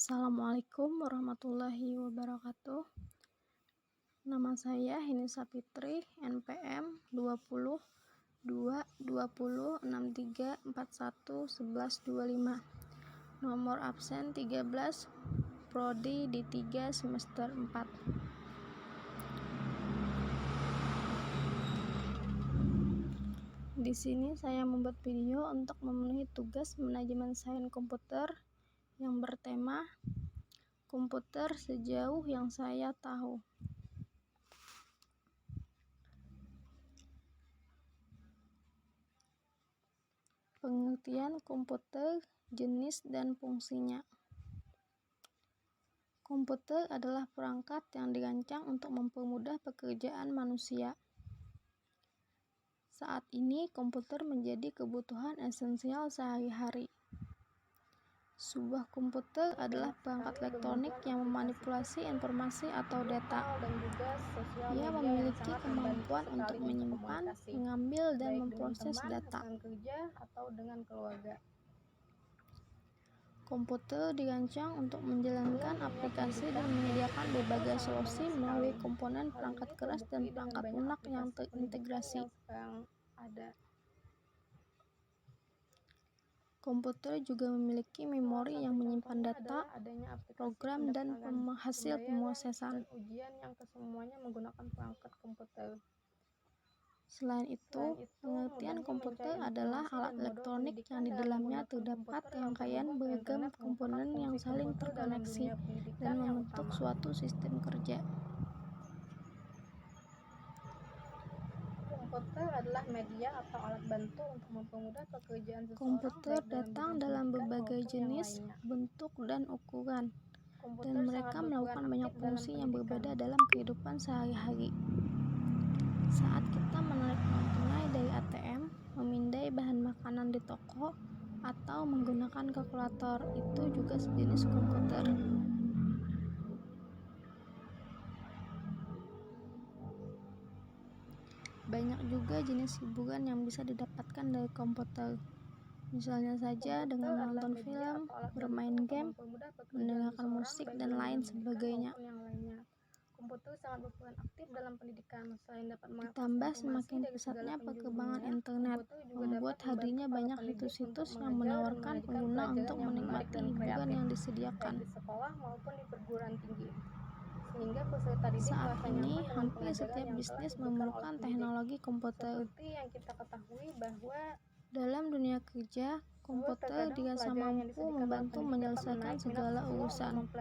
Assalamualaikum warahmatullahi wabarakatuh. Nama saya Hinisa Fitri, NPM 20 2 20 63 41 11 25. Nomor absen 13, prodi D3 semester 4. Di sini saya membuat video untuk memenuhi tugas manajemen sains komputer yang bertema komputer sejauh yang saya tahu. Pengertian komputer, jenis dan fungsinya. Komputer adalah perangkat yang dirancang untuk mempermudah pekerjaan manusia. Saat ini komputer menjadi kebutuhan esensial sehari-hari. Sebuah komputer adalah perangkat elektronik yang memanipulasi informasi atau data. Ia memiliki kemampuan untuk menyimpan, mengambil, dan memproses data. Komputer dirancang untuk menjalankan aplikasi dan menyediakan berbagai solusi melalui komponen perangkat keras dan perangkat lunak yang terintegrasi. Komputer juga memiliki memori yang menyimpan data, program, dan hasil pemrosesan. Selain itu, pengertian komputer adalah alat elektronik yang di dalamnya terdapat rangkaian beragam komponen yang saling terkoneksi dan membentuk suatu sistem kerja. Komputer adalah media atau alat bantu untuk mempermudah pekerjaan seseorang. Komputer datang dalam berbagai jenis, bentuk, dan ukuran, dan mereka melakukan banyak fungsi yang berbeda dalam kehidupan sehari-hari. Saat kita menarik uang tunai dari ATM, memindai bahan makanan di toko, atau menggunakan kalkulator, itu juga sejenis komputer. Banyak juga jenis hiburan yang bisa didapatkan dari komputer. Misalnya saja dengan menonton film, bermain game, mendengarkan musik, dan lain sebagainya. Komputer sangat berperan aktif dalam pendidikan. Selain dapat Ditambah semakin pesatnya perkembangan internet, membuat hadirnya banyak situs-situs yang menawarkan pengguna untuk menikmati hiburan yang disediakan. Di sekolah maupun di perguruan tinggi. Sehingga peserta didik Saat merasa ini, nyaman hampir dengan setiap pelajaran yang bisnis telah diberikan memerlukan oleh teknologi komputer. Seperti yang kita ketahui bahwa Dalam dunia kerja, komputer dirasa mampu membantu menyelesaikan segala urusan.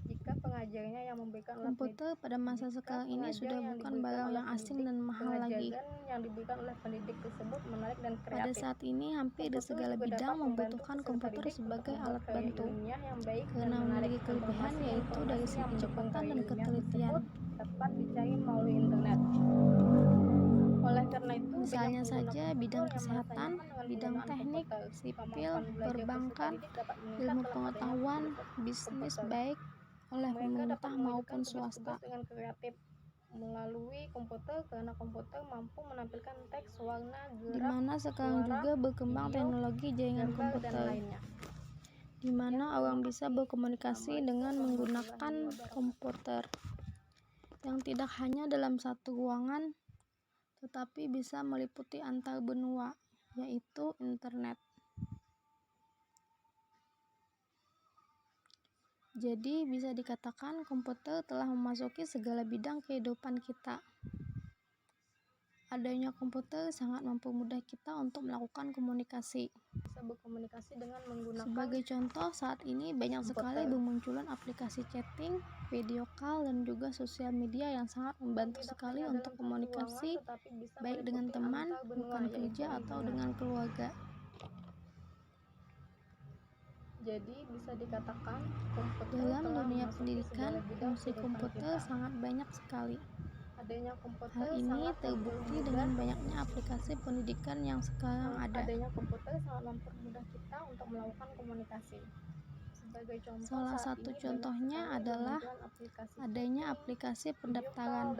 Jika pengajarnya yang memberikan Komputer pada masa sekarang ini sudah bukan barang yang asing dan mahal lagi. yang diberikan oleh pendidik tersebut menarik dan kreatif. Pada saat ini, hampir di segala bidang membutuhkan komputer sebagai alat bantu, karena memiliki kelebihan yaitu dari segi kecepatan dan ketelitian. Dapat dicari melalui internet. Oleh karena itu, Misalnya saja bidang kesehatan, bidang teknik, sipil, perbankan, ilmu pengetahuan, bisnis baik oleh pemerintah maupun swasta. Dengan kreatif melalui komputer karena komputer mampu menampilkan teks, warna, Di mana sekarang juga berkembang teknologi jaringan komputer, di mana orang bisa berkomunikasi dengan menggunakan komputer yang tidak hanya dalam satu ruangan, tetapi bisa meliputi antar benua, yaitu internet. Jadi bisa dikatakan komputer telah memasuki segala bidang kehidupan kita. Adanya komputer sangat mempermudah kita untuk melakukan komunikasi. Bisa berkomunikasi dengan menggunakan Sebagai contoh, saat ini banyak sekali bermunculan aplikasi chatting, video call, dan juga sosial media yang sangat membantu sekali untuk komunikasi, baik dengan teman, rekan kerja, atau dengan keluarga. Jadi bisa dikatakan komputer Dalam telah dunia memasuki pendidikan, segala bidang fungsi kehidupan komputer kita. sangat banyak sekali. Adanya komputer Hal ini sangat terbukti dengan banyaknya aplikasi pendidikan yang sekarang ada. Adanya komputer sangat mempermudah kita untuk melakukan komunikasi. Sebagai contoh, Salah satu contohnya adalah adanya aplikasi pendaftaran,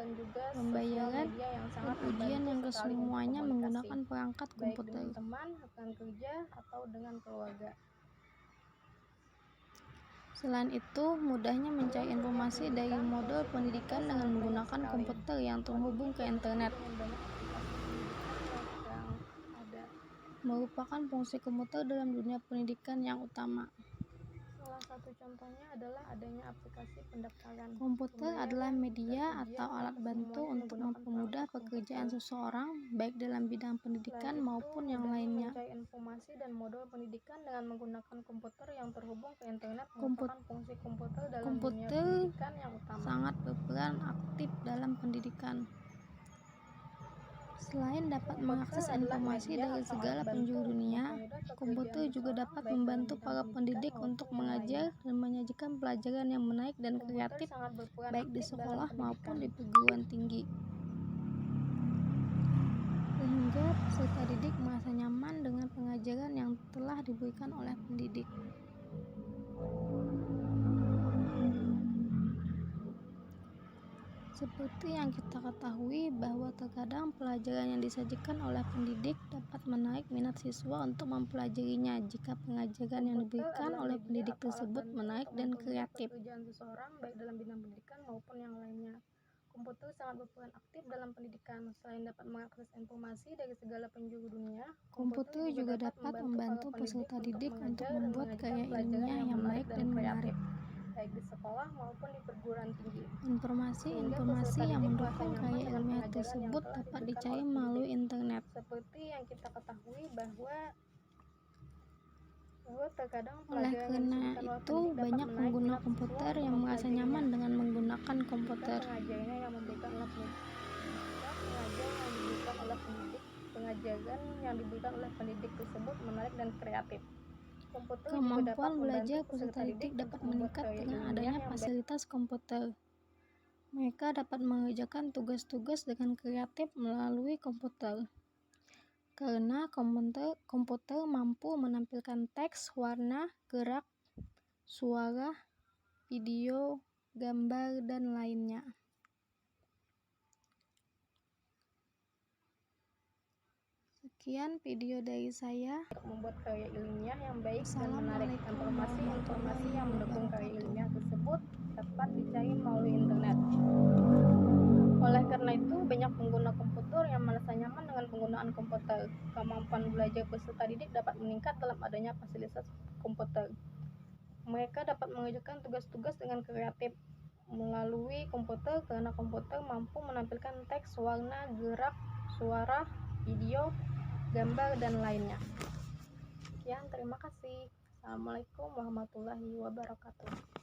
pembayaran, dan ujian yang kesemuanya menggunakan perangkat komputer. Baik dengan teman, rekan kerja, atau dengan keluarga. Selain itu, mudahnya mencari informasi dari modul pendidikan dengan menggunakan komputer yang terhubung ke internet. Merupakan fungsi komputer dalam dunia pendidikan yang utama. Salah satu contohnya adalah adanya aplikasi pendaftaran. Komputer adalah media atau alat bantu untuk mempermudah pekerjaan seseorang, baik dalam bidang pendidikan maupun yang lainnya. Mencari informasi dan modul pendidikan dengan menggunakan komputer yang terhubung ke internet merupakan fungsi komputer dalam dunia pendidikan yang utama. Sangat berperan aktif dalam pendidikan. Selain dapat mengakses informasi dari segala penjuru dunia, komputer juga dapat membantu para pendidik untuk mengajar dan menyajikan pelajaran yang menarik dan kreatif, baik di sekolah maupun di perguruan tinggi. Sehingga peserta didik merasa nyaman dengan pengajaran yang telah diberikan oleh pendidik. Seperti yang kita ketahui bahwa terkadang pelajaran yang disajikan oleh pendidik dapat menarik minat siswa untuk mempelajarinya jika pengajaran yang diberikan oleh pendidik tersebut menarik dan kreatif. Pekerjaan seseorang baik dalam bidang pendidikan maupun yang lainnya. Komputer sangat berperan aktif dalam pendidikan. Selain dapat mengakses informasi dari segala penjuru dunia, komputer juga dapat membantu peserta didik untuk membuat karya ilmiah yang baik dan menarik, baik di sekolah maupun di perguruan tinggi. Informasi yang mendukung karya ilmiah tersebut dapat dicari melalui internet. Seperti yang kita ketahui bahwa terkadang oleh karena itu banyak pengguna komputer yang merasa nyaman dengan menggunakan komputer. Pengajaran yang diberikan oleh pendidik tersebut menarik dan kreatif. Kemampuan belajar peserta didik dapat meningkat dengan adanya fasilitas komputer. Mereka dapat mengerjakan tugas-tugas dengan kreatif melalui komputer. Karena komputer mampu menampilkan teks, warna, gerak, suara, video, gambar, dan lainnya. Sekian video dari saya. Membuat karya ilmiah yang baik dan menarik. Informasi yang mendukung karya ilmiah tersebut dapat dicari melalui internet. Oleh karena itu, banyak pengguna komputer yang merasa nyaman dengan penggunaan komputer. Kemampuan belajar peserta didik dapat meningkat dalam adanya fasilitas komputer. Mereka dapat mengerjakan tugas-tugas dengan kreatif melalui komputer karena komputer mampu menampilkan teks, warna, gerak, suara, video, gambar, dan lainnya. Sekian, terima kasih. Assalamualaikum warahmatullahi wabarakatuh.